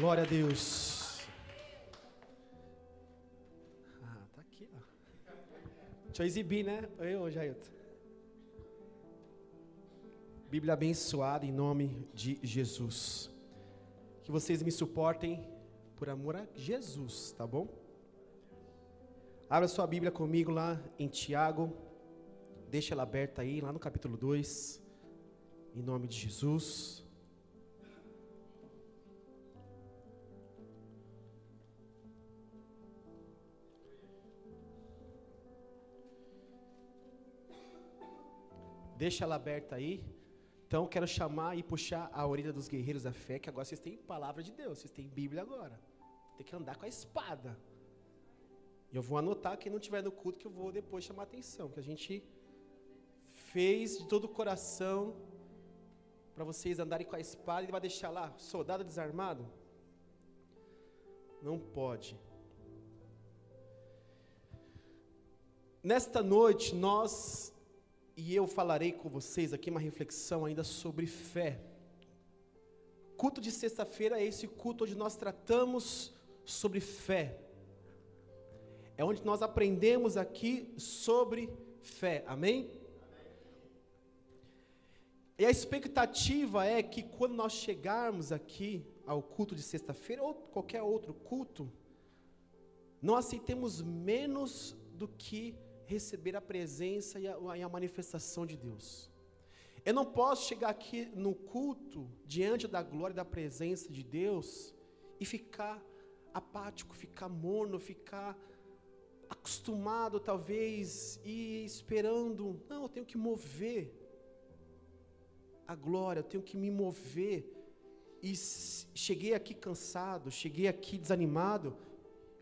Glória a Deus. Tá aqui, ó. Deixa eu exibir, né? Eu, Jailton. Bíblia abençoada em nome de Jesus. Que vocês me suportem por amor a Jesus, tá bom? Abra sua Bíblia comigo lá em Tiago. Deixa ela aberta aí, lá no capítulo 2. Em nome de Jesus. Deixa ela aberta aí. Então, quero chamar e puxar a orelha dos guerreiros da fé, que agora vocês têm palavra de Deus, vocês têm Bíblia agora. Tem que andar com a espada. E eu vou anotar quem não estiver no culto, que eu vou depois chamar a atenção, que a gente fez de todo o coração para vocês andarem com a espada. Ele vai deixar lá, soldado desarmado? Não pode. Nesta noite, e eu falarei com vocês aqui uma reflexão ainda sobre fé. Culto de sexta-feira é esse culto onde nós tratamos sobre fé. É onde nós aprendemos aqui sobre fé, amém? E a expectativa é que quando nós chegarmos aqui ao culto de sexta-feira, ou qualquer outro culto, não aceitemos menos do que receber a presença e a manifestação de Deus. Eu não posso chegar aqui no culto, diante da glória e da presença de Deus, e ficar apático, ficar morno, ficar acostumado talvez, e esperando. Não, eu tenho que mover a glória, eu tenho que me mover. E cheguei aqui cansado, cheguei aqui desanimado,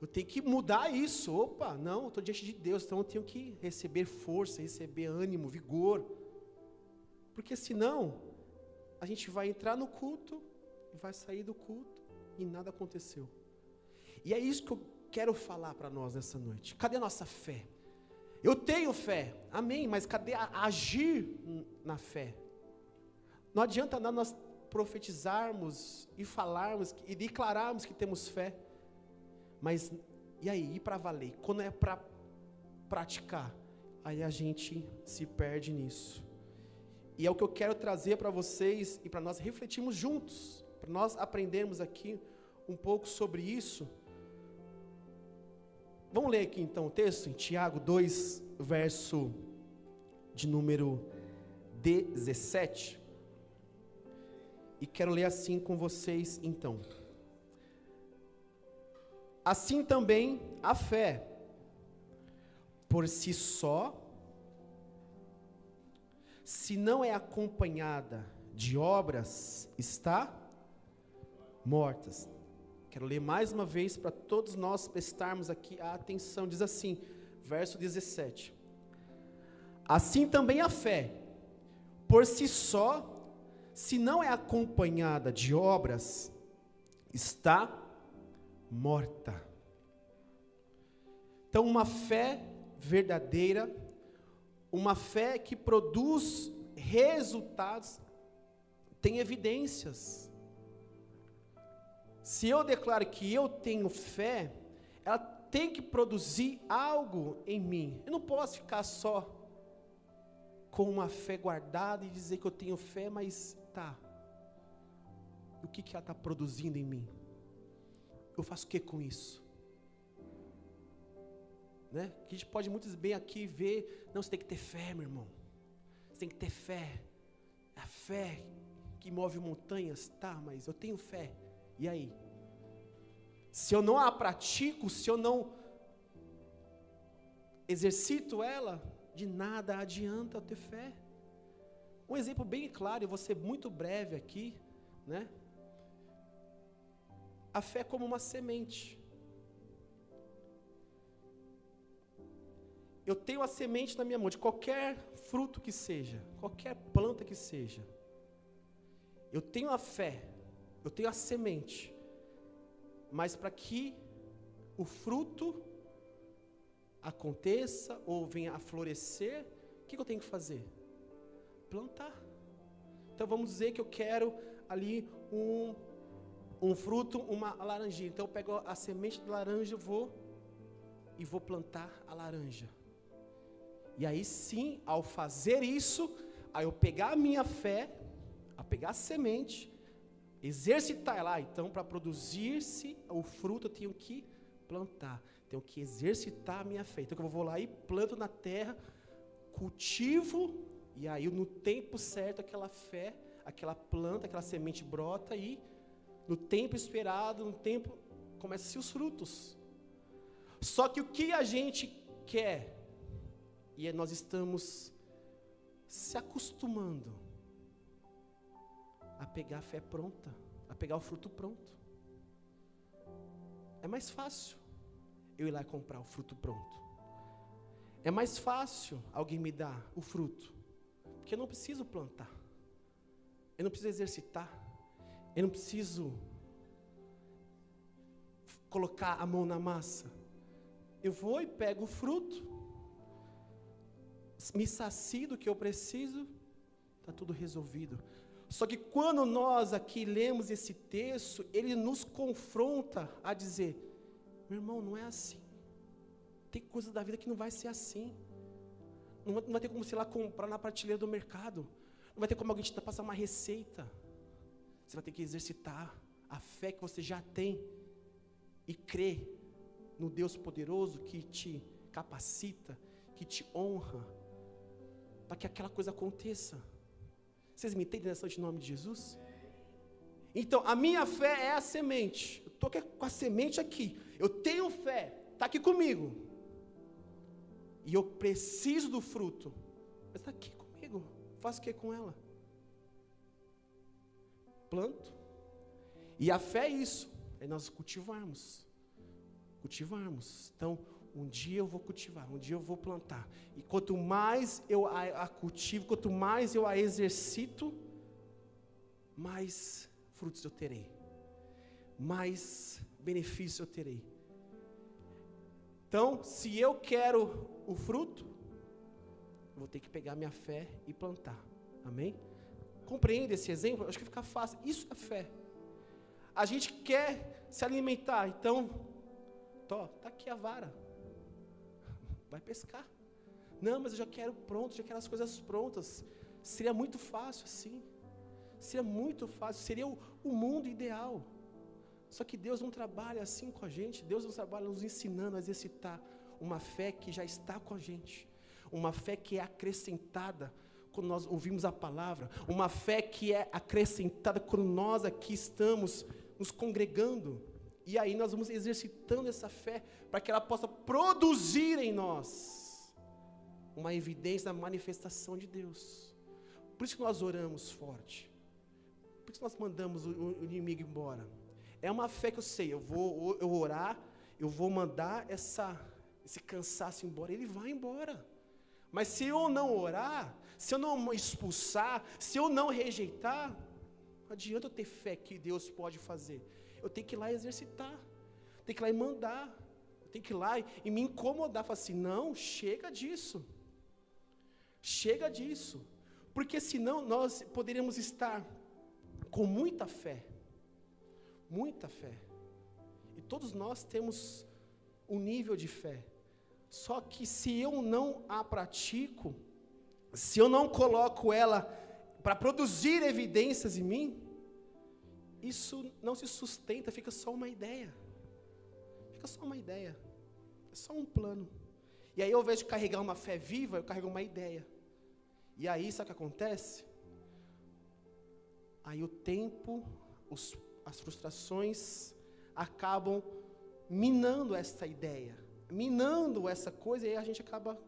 eu tenho que mudar isso. Opa, não, eu estou diante de Deus, então eu tenho que receber força, receber ânimo, vigor. Porque senão, a gente vai entrar no culto, vai sair do culto e nada aconteceu. E é isso que eu quero falar para nós nessa noite. Cadê a nossa fé? Eu tenho fé, amém, mas cadê agir na fé? Não adianta nós profetizarmos e falarmos e declararmos que temos fé. Mas, e aí, e para valer? Quando é para praticar, aí a gente se perde nisso. E é o que eu quero trazer para vocês e para nós refletirmos juntos, para nós aprendermos aqui um pouco sobre isso. Vamos ler aqui então o texto, em Tiago 2, verso de número 17. E quero ler assim com vocês então. Assim também a fé, por si só, se não é acompanhada de obras, está morta. Quero ler mais uma vez para todos nós prestarmos aqui a atenção. Diz assim, verso 17. Assim também a fé, por si só, se não é acompanhada de obras, está morta. Então, uma fé verdadeira, uma fé que produz resultados, tem evidências. Se eu declaro que eu tenho fé, ela tem que produzir algo em mim. Eu não posso ficar só com uma fé guardada e dizer que eu tenho fé, mas tá. O que ela está produzindo em mim? Eu faço o que com isso? Né? Que a gente pode muito bem aqui ver, não, você tem que ter fé, meu irmão. Você tem que ter fé. A fé que move montanhas, tá, mas eu tenho fé. E aí? Se eu não a pratico, se eu não exercito ela, de nada adianta eu ter fé. Um exemplo bem claro, eu vou ser muito breve aqui, né? A fé é como uma semente. Eu tenho a semente na minha mão, de qualquer fruto que seja, qualquer planta que seja. Eu tenho a fé, eu tenho a semente. Mas para que o fruto aconteça ou venha a florescer, o que eu tenho que fazer? Plantar. Então vamos dizer que eu quero ali um fruto, uma laranjinha. Então eu pego a semente de laranja, vou plantar a laranja. E aí sim, ao fazer isso, aí eu pegar a minha fé, a pegar a semente, exercitar ela. Então, para produzir-se o fruto, eu tenho que plantar. Tenho que exercitar a minha fé. Então, eu vou lá e planto na terra, cultivo, e aí no tempo certo, aquela fé, aquela planta, aquela semente brota, e no tempo esperado, no tempo, começam-se os frutos. Só que o que a gente quer, e nós estamos se acostumando a pegar a fé pronta, a pegar o fruto pronto. É mais fácil eu ir lá e comprar o fruto pronto. É mais fácil alguém me dar o fruto, porque eu não preciso plantar, eu não preciso exercitar, eu não preciso colocar a mão na massa. Eu vou e pego o fruto, me sacio do que eu preciso, está tudo resolvido. Só que quando nós aqui lemos esse texto, ele nos confronta a dizer: meu irmão, não é assim. Tem coisas da vida que não vai ser assim. Não vai ter como, sei lá, comprar na prateleira do mercado. Não vai ter como alguém te passar uma receita. Você vai ter que exercitar a fé que você já tem e crer no Deus poderoso que te capacita, que te honra, para que aquela coisa aconteça. Vocês me entendem nessa noite, em nome de Jesus? Então, a minha fé é a semente. Eu estou com a semente aqui. Eu tenho fé, está aqui comigo. E eu preciso do fruto. Mas está aqui comigo. Faço o que com ela? Planto. E a fé é isso. É nós cultivarmos. Então, um dia eu vou cultivar, um dia eu vou plantar. E quanto mais eu a cultivo, quanto mais eu a exercito, mais frutos eu terei. Mais benefícios eu terei. Então, se eu quero o fruto, eu vou ter que pegar minha fé e plantar. Amém? Compreende esse exemplo? Acho que fica fácil. Isso é fé. A gente quer se alimentar, então, está aqui a vara. Vai pescar. Não, mas eu já quero pronto, já quero as coisas prontas. Seria muito fácil assim. Seria muito fácil, seria o mundo ideal. Só que Deus não trabalha assim com a gente. Deus não trabalha nos ensinando a exercitar uma fé que já está com a gente. Uma fé que é acrescentada quando nós ouvimos a palavra. Uma fé que é acrescentada quando nós aqui estamos nos congregando. E aí nós vamos exercitando essa fé para que ela possa produzir em nós uma evidência da manifestação de Deus. Por isso que nós oramos forte. Por isso que nós mandamos o inimigo embora. É uma fé que eu sei, eu vou orar, eu vou mandar esse cansaço embora, ele vai embora. Mas se eu não orar, se eu não expulsar, se eu não rejeitar, não adianta eu ter fé que Deus pode fazer. Eu tenho que ir lá exercitar, tenho que ir lá e mandar, eu tenho que ir lá e me incomodar, falar assim, não, chega disso, porque senão nós poderíamos estar com muita fé, e todos nós temos um nível de fé, só que se eu não a pratico, se eu não coloco ela para produzir evidências em mim, isso não se sustenta, fica só uma ideia, é só um plano. E aí, ao invés de carregar uma fé viva, eu carrego uma ideia. E aí, sabe o que acontece? Aí o tempo, as frustrações acabam minando essa ideia, minando essa coisa, e aí a gente acaba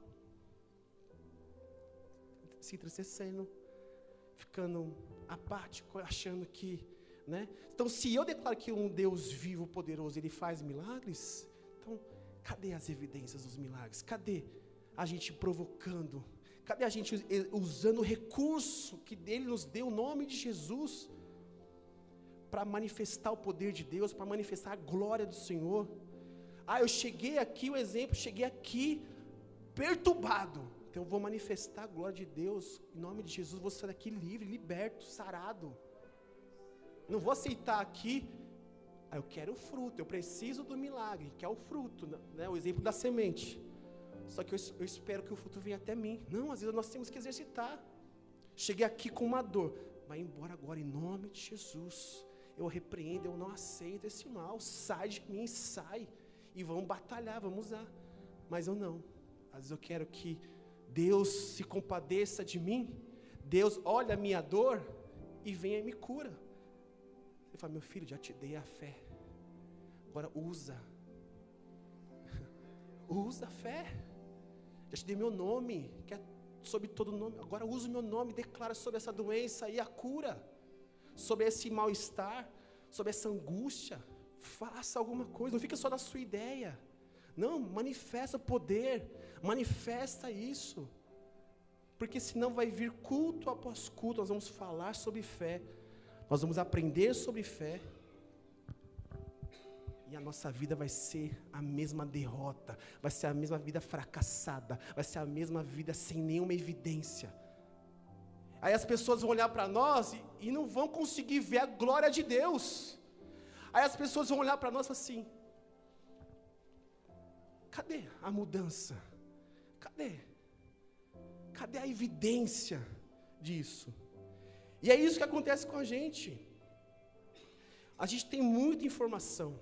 se entristecendo, ficando apático, achando que, né? Então, se eu declaro que um Deus vivo, poderoso, Ele faz milagres, então, cadê as evidências dos milagres? Cadê a gente provocando? Cadê a gente usando o recurso que Ele nos deu, o nome de Jesus, para manifestar o poder de Deus, para manifestar a glória do Senhor? Eu cheguei aqui, o exemplo, cheguei aqui perturbado, então eu vou manifestar a glória de Deus, em nome de Jesus, vou sair daqui livre, liberto, sarado. Não vou aceitar aqui Eu quero o fruto, eu preciso do milagre, que é o fruto, né? O exemplo da semente. Só que eu espero que o fruto venha até mim. Não, às vezes nós temos que exercitar. Cheguei aqui com uma dor. Vai embora agora, em nome de Jesus. Eu repreendo, eu não aceito esse mal. Sai de mim, sai. E vamos batalhar, vamos usar. Mas eu não. Às vezes eu quero que Deus se compadeça de mim. Deus olha a minha dor e venha e me cura. Você fala, meu filho, já te dei a fé. Agora usa. Usa a fé. Já te dei meu nome, que é sobre todo nome. Agora usa o meu nome, declara sobre essa doença e a cura. Sobre esse mal-estar, sobre essa angústia. Faça alguma coisa, não fica só na sua ideia. Não, manifesta poder, manifesta isso. Porque senão vai vir culto após culto, nós vamos falar sobre fé. Nós vamos aprender sobre fé. E a nossa vida vai ser a mesma derrota, vai ser a mesma vida fracassada, vai ser a mesma vida sem nenhuma evidência. Aí as pessoas vão olhar para nós e não vão conseguir ver a glória de Deus. Aí as pessoas vão olhar para nós e falar assim, cadê a mudança? Cadê a evidência disso? E é isso que acontece com a gente. A gente tem muita informação.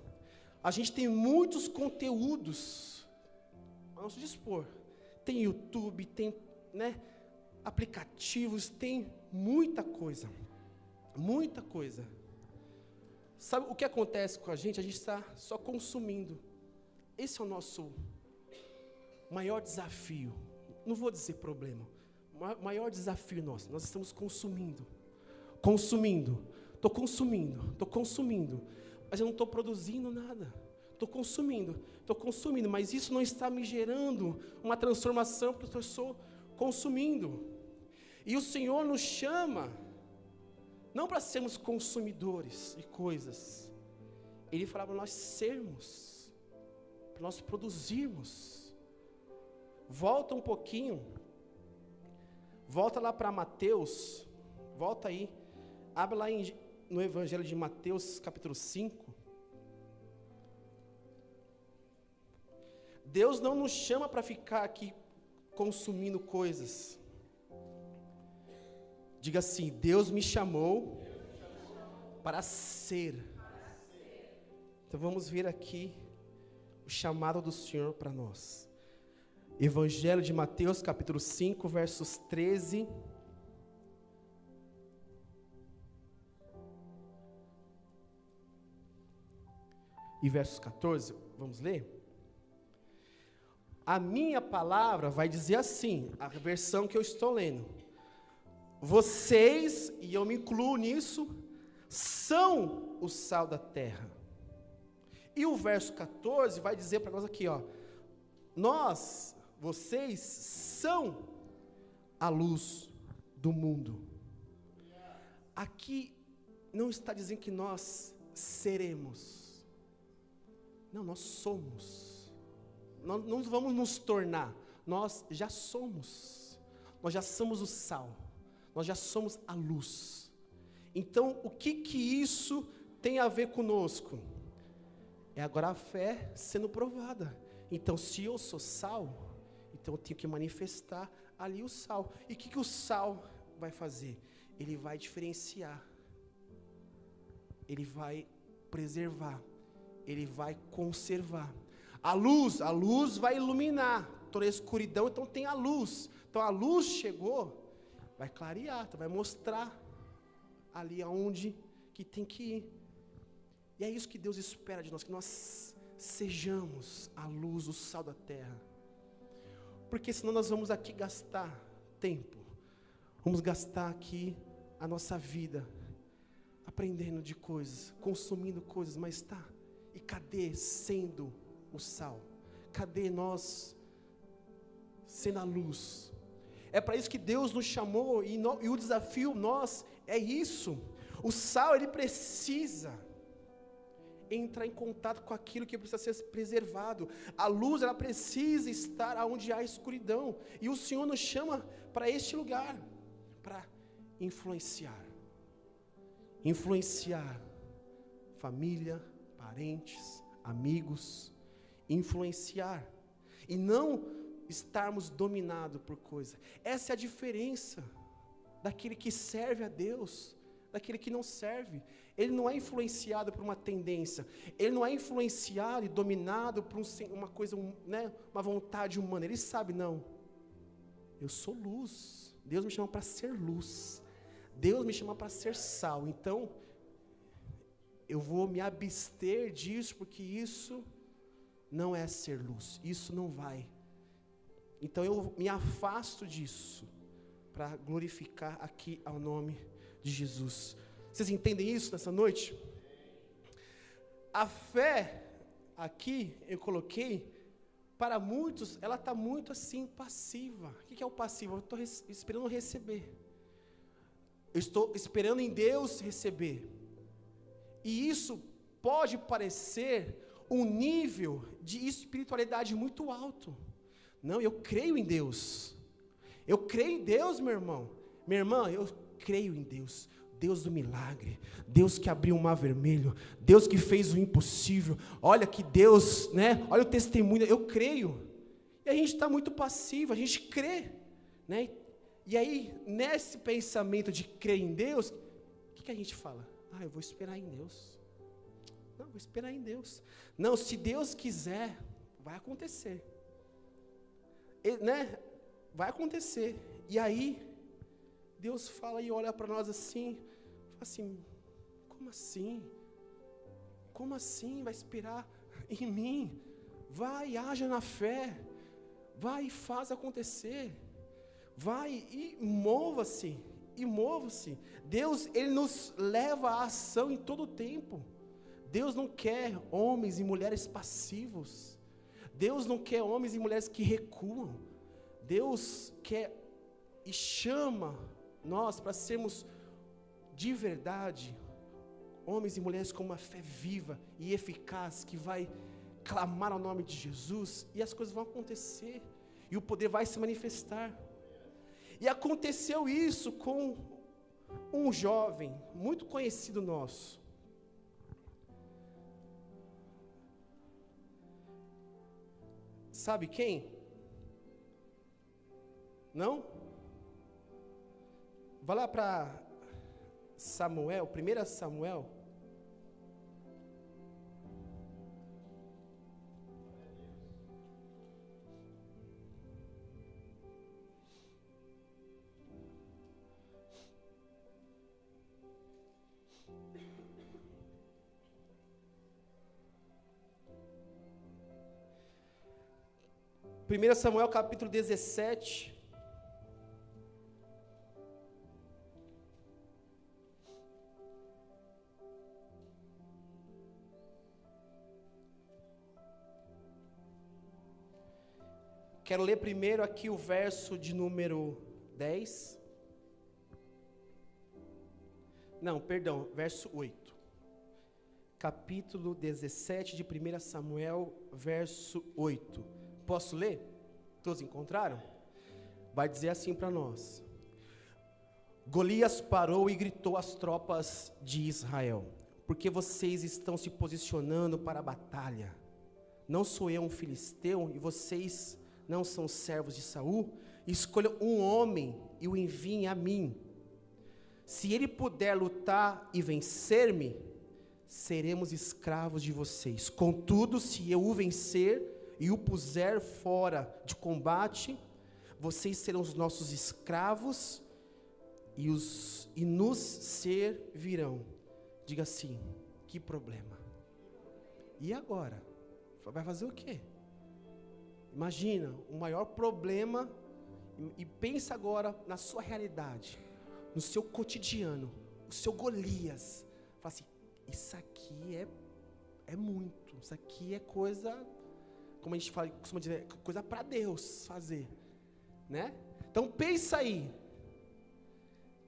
A gente tem muitos conteúdos a nosso dispor. Tem YouTube, tem, aplicativos, tem muita coisa. Muita coisa. Sabe o que acontece com a gente? A gente está só consumindo. Esse é o nosso maior desafio. Não vou dizer problema. O maior desafio nosso. Nós estamos consumindo. Estou consumindo. Mas eu não estou produzindo nada. Estou consumindo, mas isso não está me gerando uma transformação, porque eu estou consumindo. E o Senhor nos chama, não para sermos consumidores de coisas. Ele fala para nós sermos, para nós produzirmos. Volta um pouquinho, volta lá para Mateus, volta aí, abre lá no Evangelho de Mateus, capítulo 5. Deus não nos chama para ficar aqui consumindo coisas. Diga assim, Deus me chamou para ser. Então vamos ver aqui o chamado do Senhor para nós. Evangelho de Mateus, capítulo 5, versos 13 e versos 14, vamos ler? A minha palavra vai dizer assim, a versão que eu estou lendo. Vocês, e eu me incluo nisso, são o sal da terra. E o verso 14 vai dizer para nós aqui, vocês são a luz do mundo. Aqui não está dizendo que nós seremos. Não, nós somos. Nós não vamos nos tornar, nós já somos. Nós já somos o sal. Nós já somos a luz. Então, o que isso tem a ver conosco? É agora a fé sendo provada. Então, se eu sou sal, então eu tenho que manifestar ali o sal. E o que o sal vai fazer? Ele vai diferenciar. Ele vai preservar. Ele vai conservar. A luz vai iluminar toda a escuridão, então tem a luz. Então a luz chegou, vai clarear, vai mostrar ali aonde que tem que ir. E é isso que Deus espera de nós, que nós sejamos a luz, o sal da terra. Porque senão nós vamos aqui gastar tempo, vamos gastar aqui a nossa vida, aprendendo de coisas, consumindo coisas, mas e cadê sendo o sal? Cadê nós sendo a luz? É para isso que Deus nos chamou e o desafio é isso. O sal, ele precisa entrar em contato com aquilo que precisa ser preservado. A luz, ela precisa estar onde há escuridão. E o Senhor nos chama para este lugar, para influenciar família, parentes, amigos, influenciar. E não estarmos dominados por coisa. Essa é a diferença daquele que serve a Deus, daquele que não serve. Ele não é influenciado por uma tendência, ele não é influenciado e dominado por uma coisa, né, uma vontade humana. Ele sabe, não, eu sou luz, Deus me chama para ser luz, Deus me chama para ser sal, então eu vou me abster disso, porque isso não é ser luz, isso não vai. Então eu me afasto disso, para glorificar aqui ao nome de Jesus. Vocês entendem isso nessa noite? A fé, aqui eu coloquei, para muitos, ela está muito assim, passiva. O que é o passivo? Eu estou esperando receber. Eu estou esperando em Deus receber. E isso pode parecer um nível de espiritualidade muito alto. Não, eu creio em Deus. Eu creio em Deus, meu irmão. Minha irmã, eu creio em Deus. Deus do milagre, Deus que abriu o mar vermelho, Deus que fez o impossível. Olha que Deus, né? Olha o testemunho, eu creio. E a gente está muito passivo, a gente crê, né? E aí, nesse pensamento de crer em Deus, o que a gente fala? Ah, eu vou esperar em Deus. Não, vou esperar em Deus. Não, se Deus quiser, vai acontecer. Né? Vai acontecer. E aí, Deus fala e olha para nós assim, fala assim, como assim? Como assim vai esperar em mim? Vai, haja na fé, vai e faz acontecer, vai e mova-se, Deus, Ele nos leva à ação em todo o tempo. Deus não quer homens e mulheres passivos, Deus não quer homens e mulheres que recuam, Deus quer e chama nós para sermos de verdade homens e mulheres com uma fé viva e eficaz, que vai clamar ao nome de Jesus, e as coisas vão acontecer, e o poder vai se manifestar. E aconteceu isso com um jovem muito conhecido nosso. Sabe quem? Não? Vai lá para Samuel, 1 Samuel. Primeiro Samuel capítulo 17. Quero ler primeiro aqui o verso de número 10. Não, perdão, verso 8. Capítulo 17 de 1 Samuel, verso 8. Posso ler? Todos encontraram? Vai dizer assim para nós. Golias parou e gritou às tropas de Israel: porque vocês estão se posicionando para a batalha? Não sou eu um filisteu e vocês não são servos de Saul? Escolham um homem e o enviem a mim. Se ele puder lutar e vencer-me, seremos escravos de vocês. Contudo, se eu o vencer e o puser fora de combate, vocês serão os nossos escravos e nos servirão. Diga assim: que problema. E agora? Vai fazer o quê? Imagina, o maior problema, e pensa agora na sua realidade, no seu cotidiano, o seu Golias. Fala assim: isso aqui é muito, isso aqui é coisa, como a gente fala, costuma dizer, coisa para Deus fazer, né? Então pensa aí,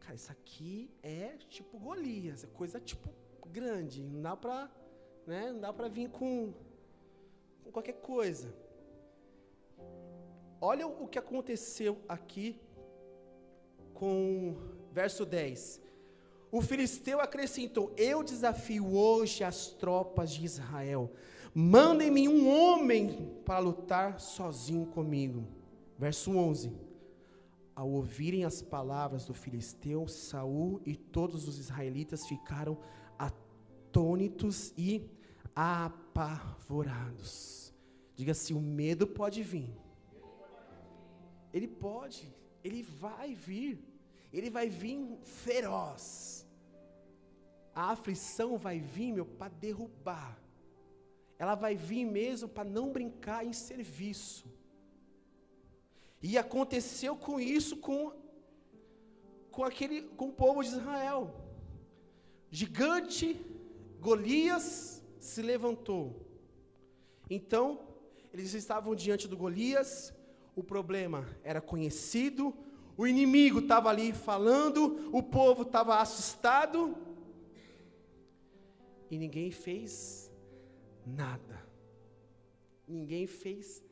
cara, isso aqui é tipo Golias, é coisa tipo grande, não dá para, né? Não dá para vir com qualquer coisa. Olha o que aconteceu aqui com verso 10. o filisteu acrescentou: eu desafio hoje as tropas de Israel, mandem-me um homem para lutar sozinho comigo. Verso 11, ao ouvirem as palavras do filisteu, Saul e todos os israelitas ficaram atônitos e apavorados. Diga assim: o medo pode vir. Ele pode, ele vai vir feroz. A aflição vai vir, para derrubar. Ela vai vir mesmo para não brincar em serviço. E aconteceu com isso, com o povo de Israel. Gigante, Golias, se levantou. Então, eles estavam diante do Golias, o problema era conhecido, o inimigo estava ali falando, o povo estava assustado, e ninguém fez nada. Ninguém fez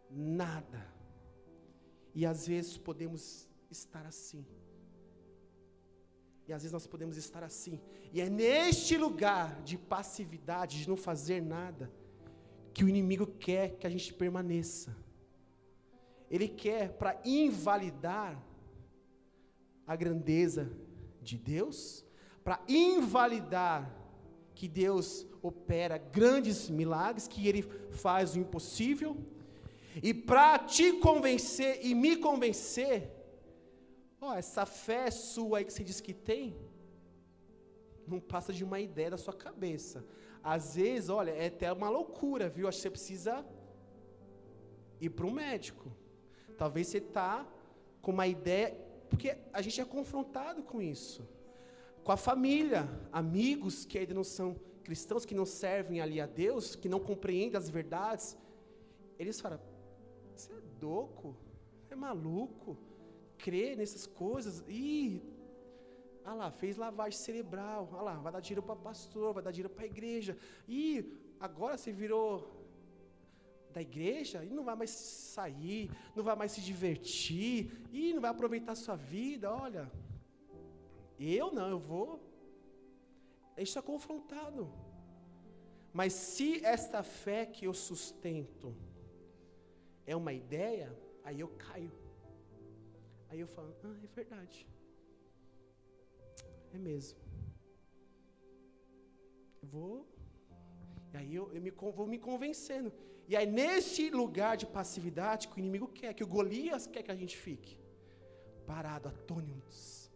nada. E às vezes podemos estar assim. E às vezes nós podemos estar assim. E é neste lugar de passividade, de não fazer nada, que o inimigo quer que a gente permaneça. Ele quer, para invalidar a grandeza de Deus, para invalidar que Deus opera grandes milagres, que Ele faz o impossível, e para te convencer e me convencer, essa fé sua aí que você diz que tem, não passa de uma ideia da sua cabeça. Às vezes, é até uma loucura, viu? Acho que você precisa ir para um médico. Talvez você está com uma ideia, porque a gente é confrontado com isso. Com a família, amigos que ainda não são cristãos, que não servem ali a Deus, que não compreendem as verdades, eles falam: você é louco, é maluco, crê nessas coisas, fez lavagem cerebral, vai dar dinheiro para pastor, vai dar dinheiro para a igreja, agora você virou da igreja, e não vai mais sair, não vai mais se divertir, não vai aproveitar a sua vida. Eu vou, a gente está confrontado, mas se esta fé que eu sustento é uma ideia, aí eu caio, aí eu falo: é verdade, é mesmo, e aí eu vou me convencendo, e aí nesse lugar de passividade que o inimigo quer, que o Golias quer que a gente fique, parado, atônitos,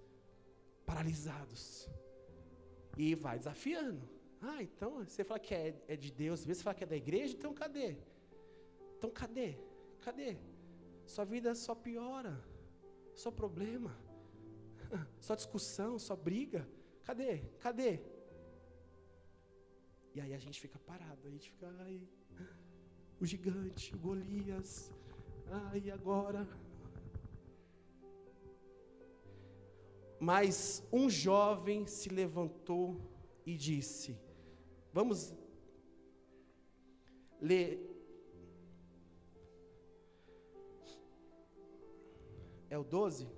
paralisados, e vai desafiando. Então você fala que é de Deus, às vezes você fala que é da igreja, então cadê? Cadê? Sua vida só piora, só problema, só discussão, só briga. Cadê? E aí a gente fica parado, a gente fica: o gigante, o Golias, e agora? Mas um jovem se levantou e disse, vamos ler, é o 12?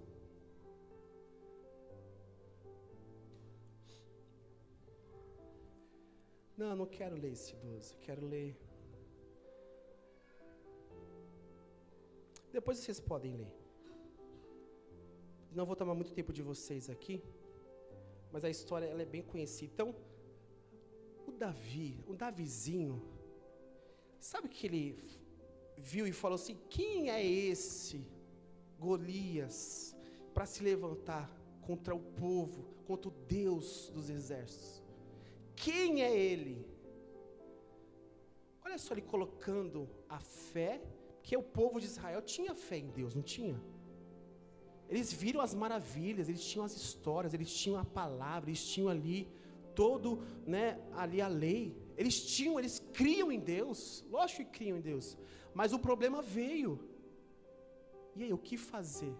Não quero ler esse 12, quero ler. Depois vocês podem ler. Não vou tomar muito tempo de vocês aqui, mas a história ela é bem conhecida. Então, o Davizinho, sabe que ele viu e falou assim: quem é esse Golias para se levantar contra o povo, contra o Deus dos exércitos? Quem é ele? Olha só ele colocando a fé, porque o povo de Israel tinha fé em Deus, não tinha? Eles viram as maravilhas, eles tinham as histórias, eles tinham a palavra, eles tinham ali todo, ali a lei. Eles criam em Deus, lógico que criam em Deus, mas o problema veio. E aí, o que fazer?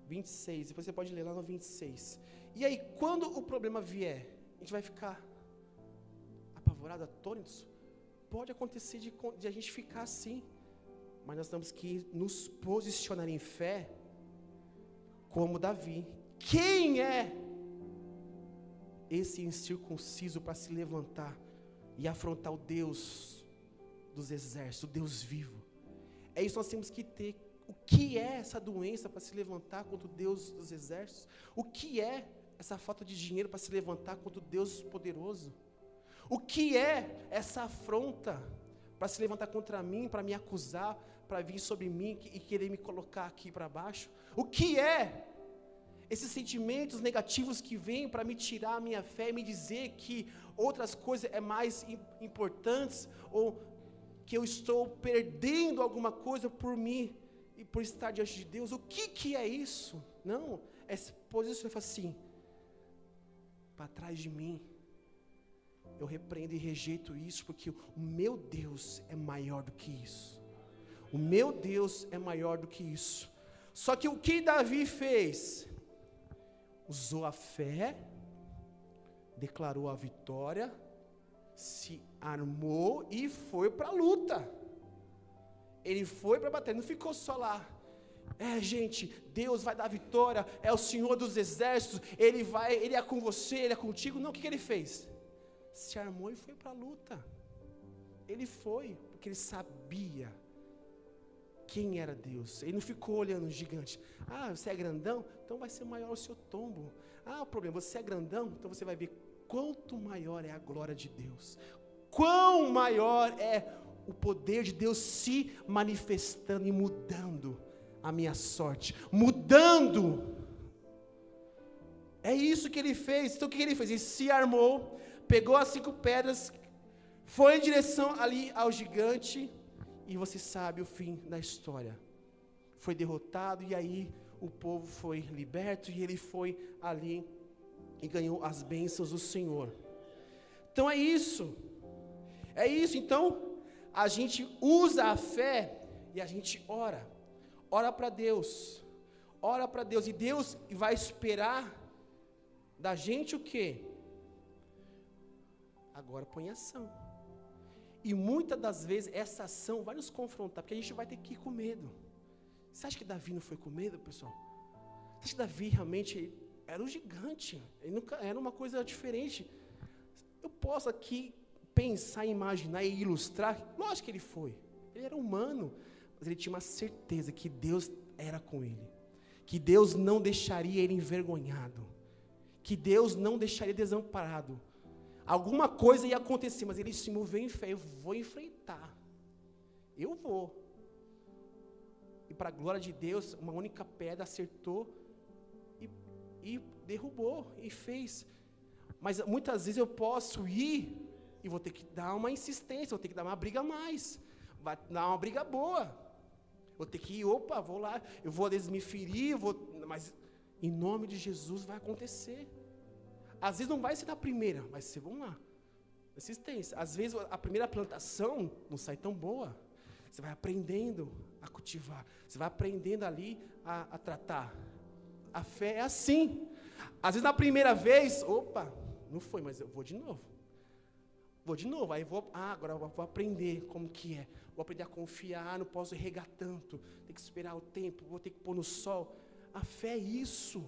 26, depois você pode ler lá no 26. E aí, quando o problema vier, a gente vai ficar apavorado, atônitos? Pode acontecer de a gente ficar assim, mas nós temos que nos posicionar em fé, como Davi. Quem é esse incircunciso para se levantar e afrontar o Deus dos exércitos, o Deus vivo. É isso que nós temos que ter. O que é essa doença para se levantar contra o Deus dos exércitos? O que é essa falta de dinheiro para se levantar contra o Deus poderoso? O que é essa afronta para se levantar contra mim, para me acusar, para vir sobre mim e querer me colocar aqui para baixo? O que é esses sentimentos negativos que vêm para me tirar a minha fé e me dizer que outras coisas é mais importantes, ou que eu estou perdendo alguma coisa por mim e por estar diante de Deus? O que é isso? Não, é se posicionar assim, para trás de mim. Eu repreendo e rejeito isso, porque o meu Deus é maior do que isso. O meu Deus é maior do que isso. Só que o que Davi fez? Usou a fé, declarou a vitória, se armou e foi para a luta. Ele foi para a batalha, não ficou só lá. Gente, Deus vai dar vitória, é o Senhor dos exércitos, Ele é com você, Ele é contigo. Não, o que ele fez? Se armou e foi para a luta. Ele foi, porque ele sabia quem era Deus. Ele não ficou olhando o gigante. Você é grandão? Então vai ser maior o seu tombo. O problema, você é grandão? Então você vai ver quanto maior é a glória de Deus. Quão maior é o poder de Deus se manifestando e mudando a minha sorte. Mudando. É isso que ele fez. Então o que ele fez? Ele se armou, pegou as 5 pedras, foi em direção ali ao gigante, e você sabe o fim da história. Foi derrotado, e aí o povo foi liberto, e ele foi ali e ganhou as bênçãos do Senhor. Então é isso. Então a gente usa a fé e a gente ora para Deus, e Deus vai esperar da gente o quê? Agora põe ação. E muitas das vezes essa ação vai nos confrontar, porque a gente vai ter que ir com medo. Você acha que Davi não foi com medo, pessoal? Você acha que Davi realmente era um gigante? Ele nunca era uma coisa diferente. Eu posso aqui pensar, imaginar e ilustrar. Lógico que ele foi. Ele era humano, mas ele tinha uma certeza que Deus era com ele, que Deus não deixaria ele envergonhado, que Deus não deixaria desamparado. Alguma coisa ia acontecer, mas ele se moveu em fé. Eu vou enfrentar. Eu vou. E para a glória de Deus, uma única pedra acertou e derrubou e fez. Mas muitas vezes eu posso ir e vou ter que dar uma insistência, vou ter que dar uma briga a mais. Vai dar uma briga boa. Vou ter que ir, vou lá, eu vou às vezes me ferir, mas em nome de Jesus vai acontecer. Às vezes não vai ser da primeira, vai ser, vamos lá, insistência. Às vezes a primeira plantação não sai tão boa. Você vai aprendendo a cultivar, você vai aprendendo ali a tratar. A fé é assim. Às vezes na primeira vez, não foi, mas eu vou de novo. Aí agora eu vou aprender como que é. Vou aprender a confiar, não posso regar tanto, tem que esperar o tempo, vou ter que pôr no sol. A fé é isso.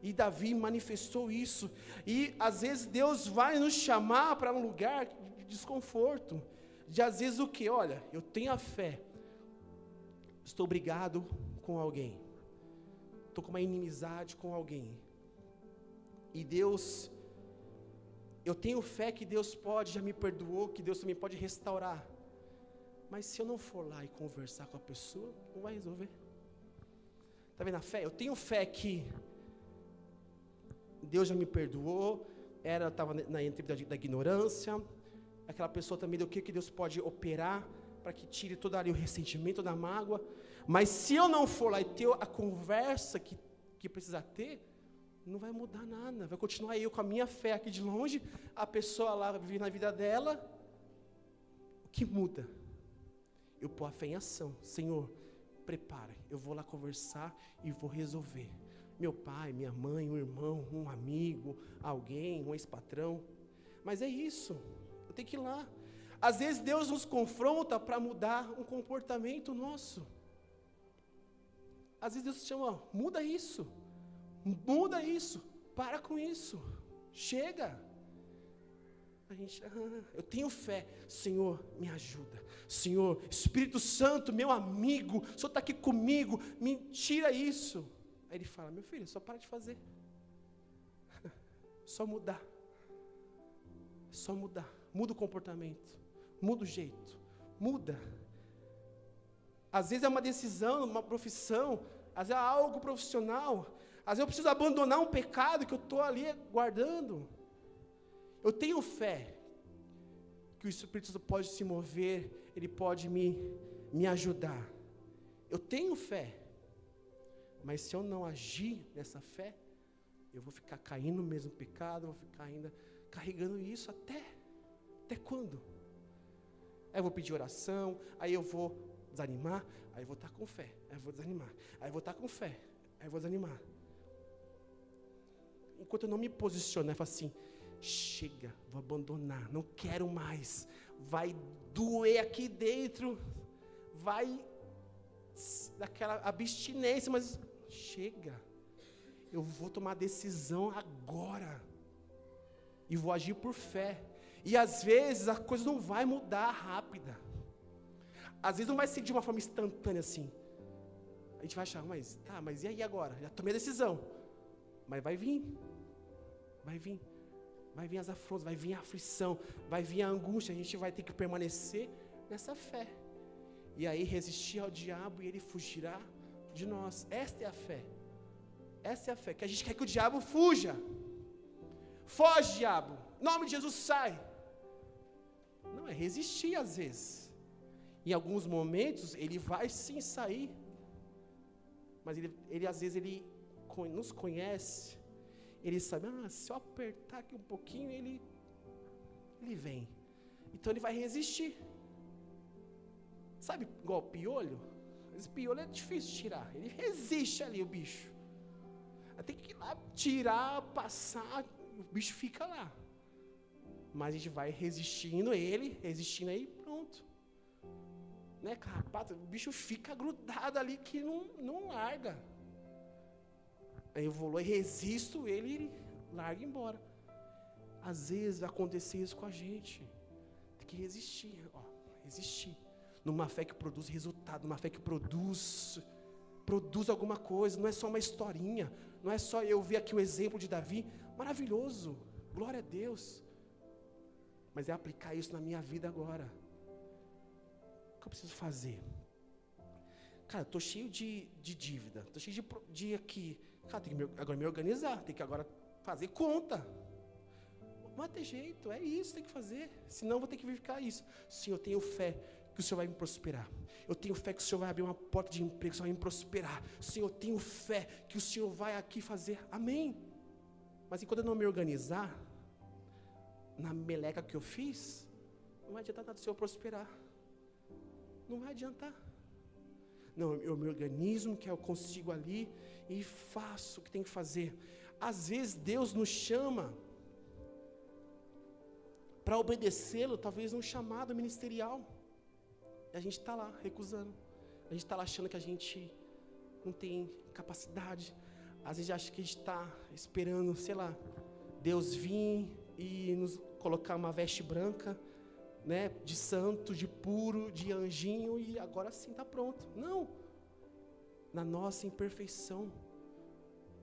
E Davi manifestou isso. E às vezes Deus vai nos chamar para um lugar de desconforto. De às vezes o quê? Olha, eu tenho a fé. Estou brigado com alguém. Estou com uma inimizade com alguém. E Deus, eu tenho fé que Deus já me perdoou, que Deus também pode restaurar. Mas se eu não for lá e conversar com a pessoa, não vai resolver. Está vendo a fé? Eu tenho fé que Deus já me perdoou, estava na tempo da ignorância, aquela pessoa também, do que Deus pode operar, para que tire todo ali o ressentimento, toda a mágoa. Mas se eu não for lá e ter a conversa que precisa ter, não vai mudar nada, vai continuar eu com a minha fé aqui de longe, a pessoa lá vive na vida dela. O que muda? Eu pôr a fé em ação. Senhor, prepara, eu vou lá conversar e vou resolver. Meu pai, minha mãe, um irmão, um amigo, alguém, um ex-patrão. Mas é isso, eu tenho que ir lá. Às vezes Deus nos confronta para mudar um comportamento nosso. Às vezes Deus chama, muda isso, para com isso, chega. A gente, eu tenho fé, Senhor, me ajuda. Senhor, Espírito Santo, meu amigo, o Senhor está aqui comigo, me tira isso. Aí ele fala, meu filho, só para de fazer. Só mudar. Só mudar. Muda o comportamento. Muda o jeito. Muda. Às vezes é uma decisão, uma profissão, às vezes é algo profissional. Às vezes eu preciso abandonar um pecado que eu estou ali guardando. Eu tenho fé que o Espírito Santo pode se mover, ele pode me ajudar. Eu tenho fé, mas se eu não agir nessa fé, eu vou ficar caindo no mesmo pecado, vou ficar ainda carregando isso até quando? Aí eu vou pedir oração, aí eu vou desanimar, aí eu vou estar com fé, aí eu vou desanimar, aí eu vou estar com fé, aí eu vou desanimar. Enquanto eu não me posicionar, eu falo assim, chega, vou abandonar, não quero mais, vai doer aqui dentro, vai daquela abstinência, mas chega, eu vou tomar decisão agora, e vou agir por fé, e às vezes a coisa não vai mudar rápida, às vezes não vai ser de uma forma instantânea assim, a gente vai achar, mas e aí agora, já tomei a decisão, mas vai vir as afrontas, vai vir a aflição, vai vir a angústia, a gente vai ter que permanecer nessa fé, e aí resistir ao diabo e ele fugirá de nós. Esta é a fé, que a gente quer que o diabo fuja. Foge, diabo, em nome de Jesus, sai. Não, é resistir às vezes, em alguns momentos ele vai sim sair, mas ele às vezes ele nos conhece, ele sabe, se eu apertar aqui um pouquinho, ele vem. Então ele vai resistir. Sabe, igual piolho? Esse piolho é difícil de tirar. Ele resiste ali, o bicho. Tem que ir lá tirar, passar, o bicho fica lá. Mas a gente vai resistindo aí, pronto. Né, carrapato? O bicho fica grudado ali que não larga. Aí eu vou lá e resisto, ele larga embora. Às vezes vai acontecer isso com a gente. Tem que resistir, resistir. Numa fé que produz resultado, numa fé que produz alguma coisa, não é só uma historinha, não é só eu ver aqui o exemplo de Davi, maravilhoso, glória a Deus. Mas é aplicar isso na minha vida agora. O que eu preciso fazer? Cara, estou cheio de dívida, estou cheio de aqui. Cara, tem que agora me organizar, tem que agora fazer conta. Não vai ter jeito, é isso, tem que fazer. Senão eu vou ter que verificar isso. Sim, eu tenho fé que o Senhor vai me prosperar. Eu tenho fé que o Senhor vai abrir uma porta de emprego, que o Senhor vai me prosperar. Sim, eu tenho fé que o Senhor vai aqui fazer. Amém. Mas enquanto eu não me organizar, na meleca que eu fiz, não vai adiantar nada o Senhor prosperar. Não vai adiantar. Não, eu me organizo, que eu consigo ali e faço o que tem que fazer. Às vezes Deus nos chama para obedecê-lo, talvez um chamado ministerial. E a gente está lá recusando. A gente está lá achando que a gente não tem capacidade. Às vezes acha que a gente está esperando, sei lá, Deus vir e nos colocar uma veste branca, né, de santo, de puro, de anjinho, e agora sim está pronto. Não. Na nossa imperfeição,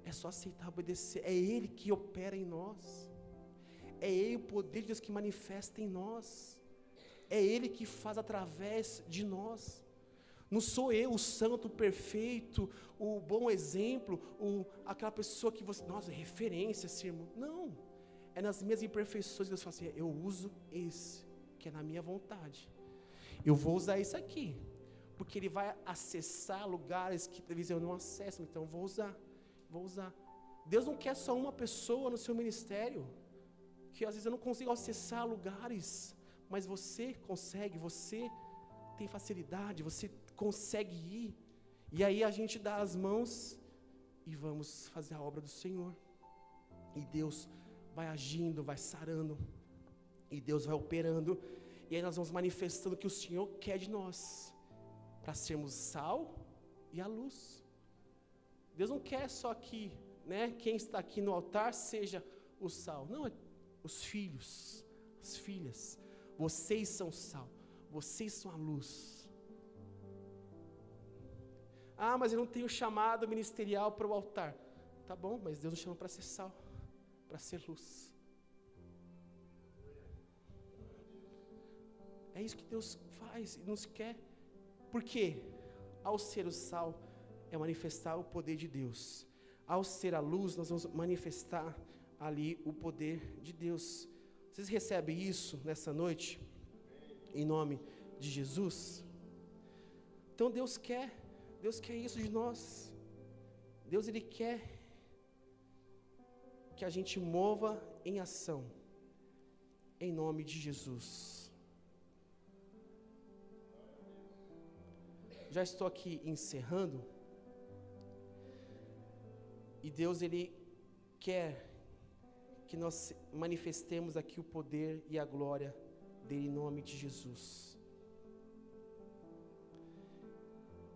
é só aceitar, obedecer. É Ele que opera em nós. É Ele, o poder de Deus, que manifesta em nós. É Ele que faz através de nós. Não sou eu o santo perfeito, o bom exemplo, aquela pessoa que você, nossa, referência, esse irmão. Não. É nas minhas imperfeições que Deus fala assim, eu uso esse, que é na minha vontade. Eu vou usar isso aqui, porque Ele vai acessar lugares que talvez eu não acesso, então eu vou usar. Deus não quer só uma pessoa no seu ministério, que às vezes eu não consigo acessar lugares, mas você consegue, você tem facilidade, você consegue ir, e aí a gente dá as mãos e vamos fazer a obra do Senhor, e Deus vai agindo, vai sarando, e Deus vai operando, e aí nós vamos manifestando o que o Senhor quer de nós, para sermos sal e a luz. Deus não quer só que né, quem está aqui no altar seja o sal. Não, os filhos, as filhas. Vocês são sal. Vocês são a luz. Ah, mas eu não tenho chamado ministerial para o altar. Tá bom, mas Deus nos chama para ser sal, para ser luz. É isso que Deus faz e nos quer. Por quê? Ao ser o sal, é manifestar o poder de Deus. Ao ser a luz, nós vamos manifestar ali o poder de Deus. Vocês recebem isso nessa noite? Em nome de Jesus? Então Deus quer isso de nós. Deus, Ele quer que a gente mova em ação, em nome de Jesus. Já estou aqui encerrando, e Deus, Ele quer que nós manifestemos aqui o poder e a glória dEle em nome de Jesus.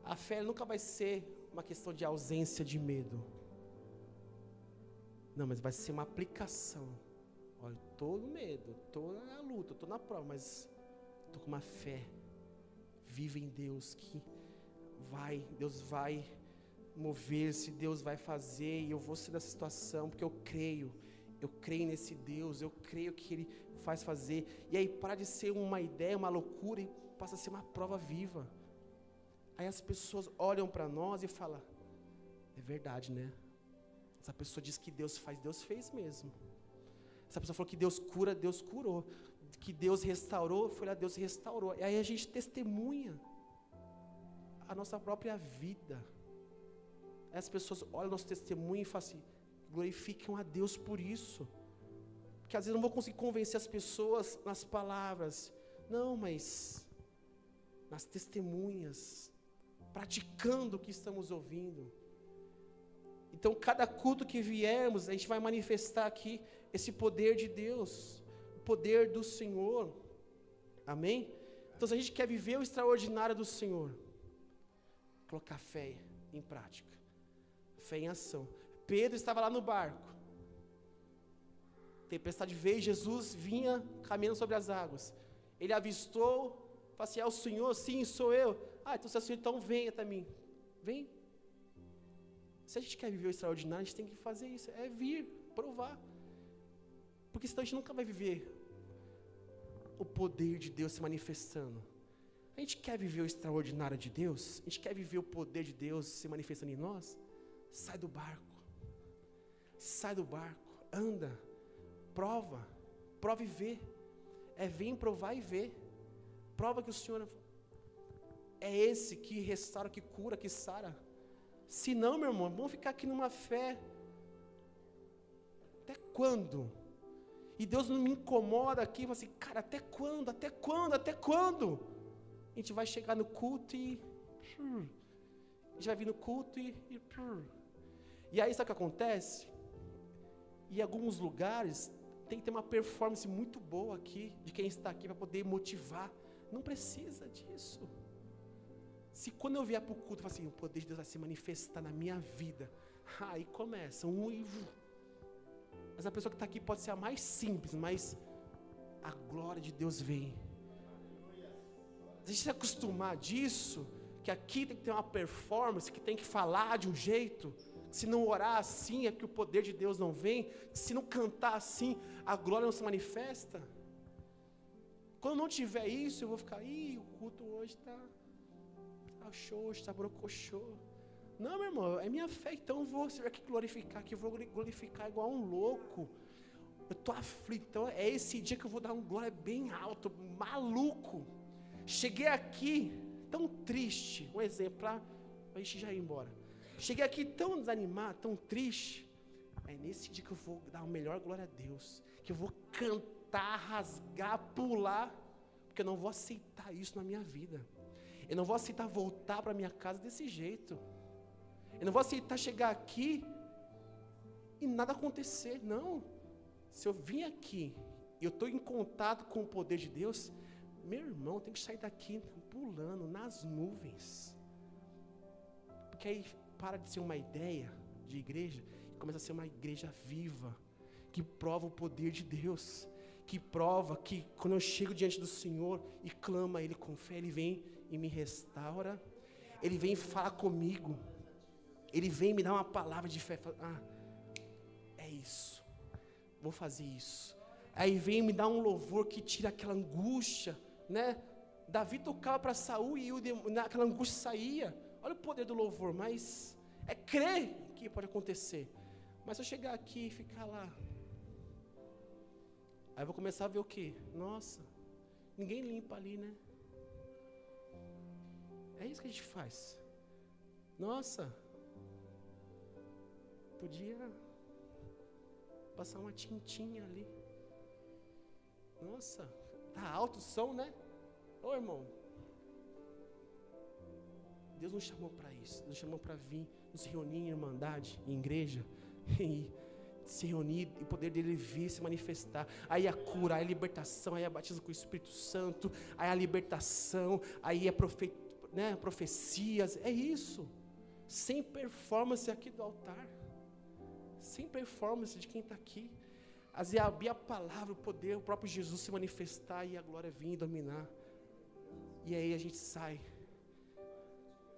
A fé nunca vai ser uma questão de ausência de medo. Não, mas vai ser uma aplicação. Olha, eu estou no medo, estou na luta, estou na prova, mas estou com uma fé viva em Deus, que Deus vai mover-se, Deus vai fazer, e eu vou sair dessa situação, porque eu creio nesse Deus, eu creio que Ele faz fazer. E aí para de ser uma ideia, uma loucura, e passa a ser uma prova viva. Aí as pessoas olham para nós e falam, é verdade, né? Essa pessoa diz que Deus faz, Deus fez mesmo. Essa pessoa falou que Deus cura, Deus curou. Que Deus restaurou, foi lá, Deus restaurou. E aí a gente testemunha a nossa própria vida. Aí as pessoas olham o nosso testemunho e falam assim, glorificam a Deus por isso. Porque às vezes eu não vou conseguir convencer as pessoas nas palavras. Não, mas nas testemunhas, praticando o que estamos ouvindo. Então, cada culto que viermos, a gente vai manifestar aqui esse poder de Deus, o poder do Senhor. Amém? Então, se a gente quer viver o extraordinário do Senhor, colocar fé em prática, fé em ação. Pedro estava lá no barco, tempestade veio, Jesus vinha caminhando sobre as águas. Ele avistou, falou assim, é o Senhor? Sim, sou eu. Ah, então se é o Senhor, então venha até mim. Vem. Se a gente quer viver o extraordinário, a gente tem que fazer isso, é vir, provar. Porque senão a gente nunca vai viver o poder de Deus se manifestando. A gente quer viver o extraordinário de Deus, a gente quer viver o poder de Deus se manifestando em nós, sai do barco, anda, prova e vê. Vem provar e ver. Prova que o Senhor é esse que restaura, que cura, que sara. Se não, meu irmão, vamos ficar aqui numa fé. Até quando? E Deus não me incomoda aqui, fala assim, cara, até quando? Até quando? Até quando? A gente vai chegar no culto e a gente vai vir no culto e aí sabe o que acontece? Em alguns lugares tem que ter uma performance muito boa aqui, de quem está aqui para poder motivar. Não precisa disso. Se quando eu vier para o culto, eu falo assim, o poder de Deus vai se manifestar na minha vida. Aí começa, mas a pessoa que está aqui pode ser a mais simples, mas a glória de Deus vem. Se a gente se acostumar disso, que aqui tem que ter uma performance, que tem que falar de um jeito, se não orar assim é que o poder de Deus não vem, se não cantar assim, a glória não se manifesta. Quando não tiver isso, eu vou ficar, o culto hoje está show, está brocochô. Não, meu irmão, é minha fé, então eu vou, se tiver que glorificar aqui, eu vou glorificar igual um louco. Eu estou aflito, então é esse dia que eu vou dar um glória bem alto, maluco. Cheguei aqui tão triste, um exemplo, para a gente já ir embora. Cheguei aqui tão desanimado, tão triste. É nesse dia que eu vou dar a melhor glória a Deus, que eu vou cantar, rasgar, pular, porque eu não vou aceitar isso na minha vida. Eu não vou aceitar voltar para minha casa desse jeito. Eu não vou aceitar chegar aqui e nada acontecer, não. Se eu vim aqui e eu estou em contato com o poder de Deus, meu irmão, tem que sair daqui pulando nas nuvens. Porque aí para de ser uma ideia de igreja e começa a ser uma igreja viva, que prova o poder de Deus, que prova que quando eu chego diante do Senhor e clamo a Ele com fé, Ele vem e me restaura, Ele vem falar comigo, Ele vem me dar uma palavra de fé, é isso, vou fazer isso. Aí vem me dar um louvor que tira aquela angústia, né? Davi tocava para Saul e aquela angústia saía. Olha o poder do louvor, mas é crer que pode acontecer. Mas se eu chegar aqui e ficar lá, aí eu vou começar a ver o quê? Nossa, ninguém limpa ali, né? É isso que a gente faz. Nossa, podia passar uma tintinha ali. Nossa, tá alto o som, né? Ô irmão, Deus nos chamou para isso, nos chamou para vir, nos reunir em irmandade, em igreja, e se reunir, e o poder dele vir, se manifestar. Aí a cura, aí a libertação, aí a batismo com o Espírito Santo, aí a libertação, aí a profecias, é isso. Sem performance aqui do altar, sem performance de quem está aqui. Às vezes abrir a palavra, o poder, o próprio Jesus se manifestar e a glória vir e dominar. E aí a gente sai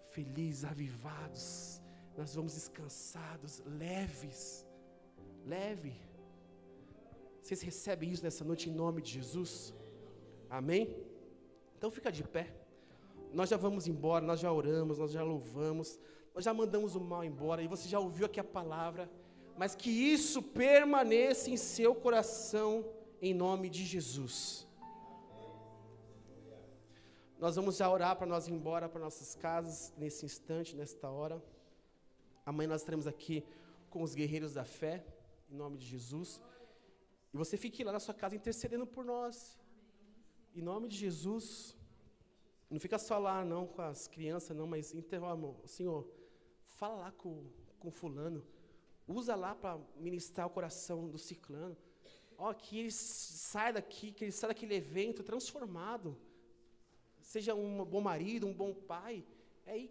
felizes, avivados, nós vamos descansados, leves, leve. Vocês recebem isso nessa noite em nome de Jesus? Amém? Então fica de pé. Nós já vamos embora, nós já oramos, nós já louvamos, nós já mandamos o mal embora, e você já ouviu aqui a palavra, mas que isso permaneça em seu coração, em nome de Jesus. Nós vamos já orar para nós ir embora para nossas casas, nesse instante, nesta hora. Amanhã nós estaremos aqui com os guerreiros da fé, em nome de Jesus. E você fique lá na sua casa intercedendo por nós, em nome de Jesus. Não fica só lá não, com as crianças não, mas Senhor, fala lá com fulano, usa lá para ministrar o coração do ciclano. Que ele saia daqui, que ele saia daquele evento transformado. Seja um bom marido, um bom pai,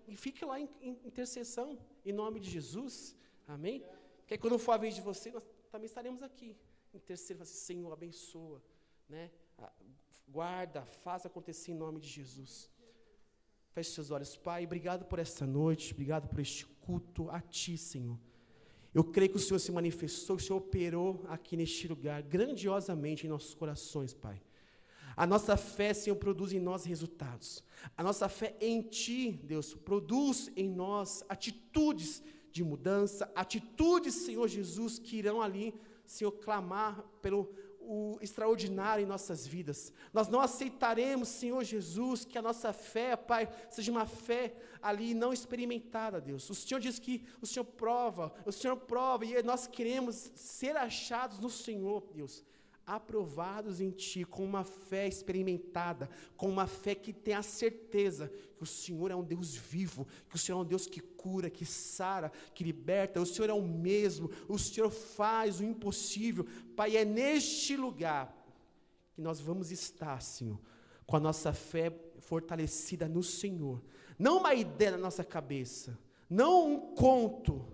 e fique lá em intercessão, em nome de Jesus, amém? Porque quando for a vez de você, nós também estaremos aqui, intercedendo, assim, Senhor, abençoa, né? Guarda, faça acontecer em nome de Jesus. Feche seus olhos, Pai, obrigado por esta noite, obrigado por este culto a Ti, Senhor. Eu creio que o Senhor se manifestou, que o Senhor operou aqui neste lugar, grandiosamente em nossos corações, Pai. A nossa fé, Senhor, produz em nós resultados. A nossa fé em Ti, Deus, produz em nós atitudes de mudança, atitudes, Senhor Jesus, que irão ali, Senhor, clamar pelo o extraordinário em nossas vidas. Nós não aceitaremos, Senhor Jesus, que a nossa fé, Pai, seja uma fé ali não experimentada, Deus. O Senhor diz que o Senhor prova, e nós queremos ser achados no Senhor, Deus, aprovados em Ti, com uma fé experimentada, com uma fé que tem a certeza que o Senhor é um Deus vivo, que o Senhor é um Deus que cura, que sara, que liberta, o Senhor é o mesmo, o Senhor faz o impossível. Pai, é neste lugar que nós vamos estar, Senhor, com a nossa fé fortalecida no Senhor, não uma ideia na nossa cabeça, não um conto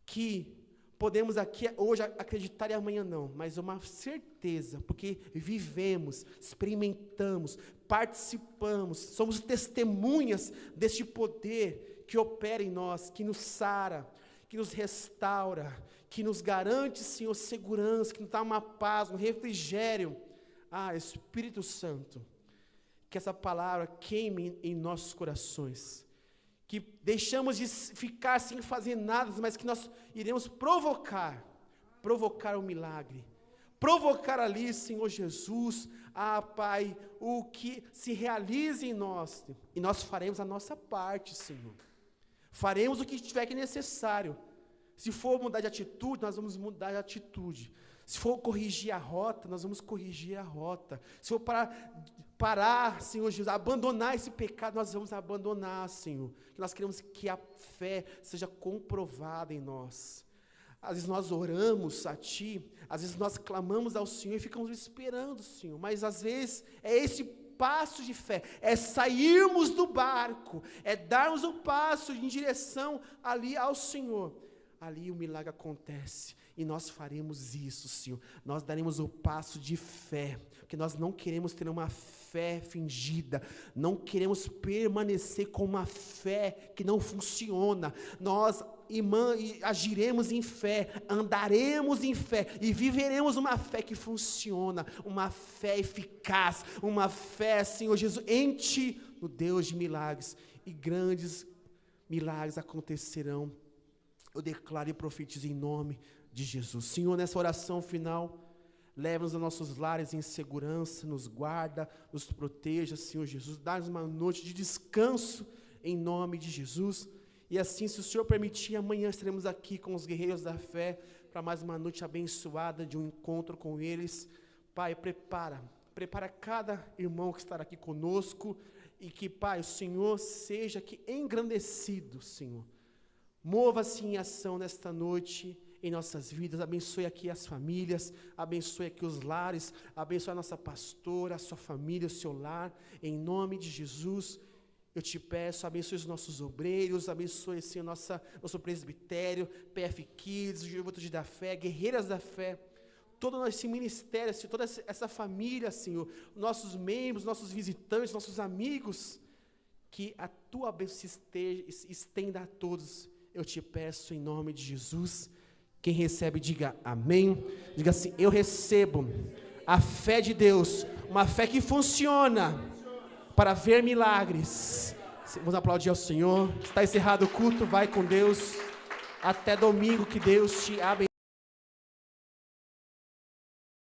que podemos aqui hoje acreditar e amanhã não, mas uma certeza, porque vivemos, experimentamos, participamos, somos testemunhas deste poder que opera em nós, que nos sara, que nos restaura, que nos garante, Senhor, segurança, que nos dá uma paz, um refrigério. Espírito Santo, que essa palavra queime em nossos corações, que deixamos de ficar sem fazer nada, mas que nós iremos provocar o milagre, provocar ali, Senhor Jesus, Pai, o que se realize em nós, e nós faremos a nossa parte, Senhor, faremos o que tiver que é necessário. Se for mudar de atitude, nós vamos mudar de atitude. Se for corrigir a rota, nós vamos corrigir a rota. Se for parar, Senhor Jesus, abandonar esse pecado, nós vamos abandonar, Senhor. Nós queremos que a fé seja comprovada em nós. Às vezes nós oramos a Ti, às vezes nós clamamos ao Senhor e ficamos esperando, Senhor. Mas às vezes é esse passo de fé, é sairmos do barco, é darmos um passo em direção ali ao Senhor. ali o milagre acontece. E nós faremos isso, Senhor. Nós daremos o passo de fé, porque nós não queremos ter uma fé fingida, não queremos permanecer com uma fé que não funciona. Nós agiremos em fé, andaremos em fé e viveremos uma fé que funciona, uma fé eficaz, uma fé, Senhor Jesus, em Ti, no Deus de milagres, e grandes milagres acontecerão. Eu declaro e profetizo em nome de Jesus. Senhor, nessa oração final, leva-nos a nossos lares em segurança, nos guarda, nos proteja, Senhor Jesus, dá-nos uma noite de descanso, em nome de Jesus. E assim, se o Senhor permitir, amanhã estaremos aqui com os guerreiros da fé, para mais uma noite abençoada, de um encontro com eles. Pai, prepara cada irmão que estará aqui conosco, e que, Pai, o Senhor seja aqui engrandecido, Senhor. Mova-se em ação nesta noite, em nossas vidas, abençoe aqui as famílias, abençoe aqui os lares, abençoe a nossa pastora, a sua família, o seu lar, em nome de Jesus. Eu te peço, abençoe os nossos obreiros, abençoe, Senhor, nosso presbitério, PF Kids, Juventude da Fé, Guerreiras da Fé, todo esse ministério, Senhor, toda essa família, Senhor, nossos membros, nossos visitantes, nossos amigos, que a Tua bênção se estenda a todos. Eu te peço em nome de Jesus. Quem recebe, diga amém. Diga assim: eu recebo a fé de Deus, uma fé que funciona para ver milagres. Vamos aplaudir ao Senhor. Está encerrado o culto, vai com Deus. Até domingo, que Deus te abençoe.